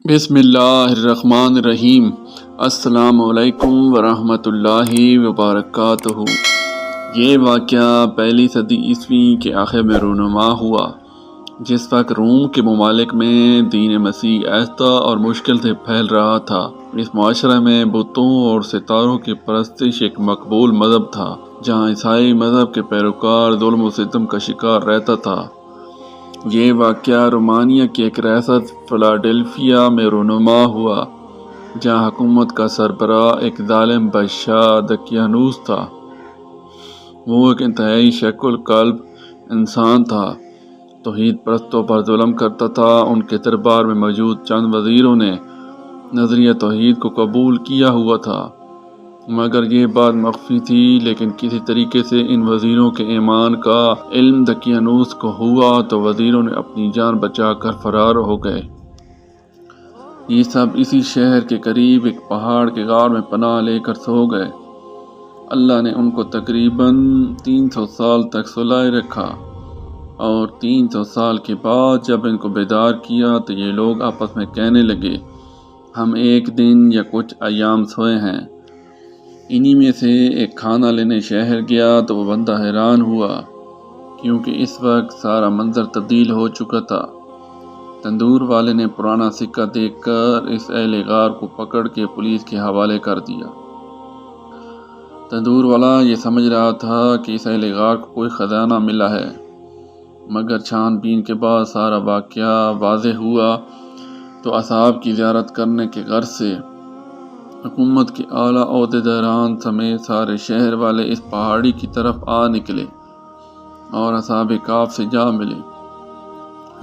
بسم اللہ الرحمن الرحیم۔ السلام علیکم ورحمۃ اللہ وبرکاتہ۔ یہ واقعہ پہلی صدی عیسوی کے آخر میں رونما ہوا، جس وقت روم کے ممالک میں دین مسیح آہستہ اور مشکل سے پھیل رہا تھا۔ اس معاشرے میں بتوں اور ستاروں کی پرستش ایک مقبول مذہب تھا، جہاں عیسائی مذہب کے پیروکار ظلم و ستم کا شکار رہتا تھا۔ یہ واقعہ رومانیہ کی ایک ریاست فلاڈیلفیا میں رونما ہوا، جہاں حکومت کا سربراہ ایک ظالم بادشاہ دقیانوس تھا۔ وہ ایک انتہائی شیخ القلب انسان تھا، توحید پرستوں پر ظلم کرتا تھا۔ ان کے دربار میں موجود چند وزیروں نے نظریہ توحید کو قبول کیا ہوا تھا، مگر یہ بات مخفی تھی۔ لیکن کسی طریقے سے ان وزیروں کے ایمان کا علم دقیانوس کو ہوا تو وزیروں نے اپنی جان بچا کر فرار ہو گئے۔ یہ سب اسی شہر کے قریب ایک پہاڑ کے غار میں پناہ لے کر سو گئے۔ اللہ نے ان کو تقریباً 300 سال تک سلائے رکھا، اور 300 سال کے بعد جب ان کو بیدار کیا تو یہ لوگ آپس میں کہنے لگے، ہم ایک دن یا کچھ ایام سوئے ہیں۔ انہی میں سے ایک کھانا لینے شہر گیا تو وہ بندہ حیران ہوا، کیونکہ اس وقت سارا منظر تبدیل ہو چکا تھا۔ تندور والے نے پرانا سکہ دیکھ کر اس اہل غار کو پکڑ کے پولیس کے حوالے کر دیا۔ تندور والا یہ سمجھ رہا تھا کہ اس اہل غار کو کوئی خزانہ ملا ہے، مگر چھان بین کے بعد سارا واقعہ واضح ہوا تو اصحاب کی زیارت کرنے کے غرض سے حکومت کے اعلیٰ عہدیداران سمیت سارے شہر والے اس پہاڑی کی طرف آ نکلے اور اصحاب کہف سے جا ملے،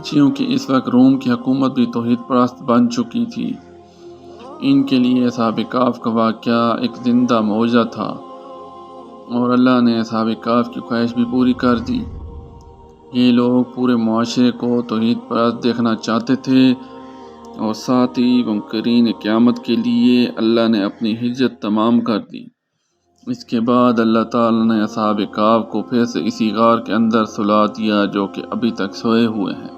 چونکہ اس وقت روم کی حکومت بھی توحید پرست بن چکی تھی۔ ان کے لیے اصحاب کہف کا واقعہ ایک زندہ معجزہ تھا، اور اللہ نے اصحاب کہف کی خواہش بھی پوری کر دی۔ یہ لوگ پورے معاشرے کو توحید پرست دیکھنا چاہتے تھے، اور ساتھ ہی منکرین قیامت کے لیے اللہ نے اپنی ہجرت تمام کر دی۔ اس کے بعد اللہ تعالیٰ نے اصحاب کہف کو پھر سے اسی غار کے اندر سلا دیا، جو کہ ابھی تک سوئے ہوئے ہیں۔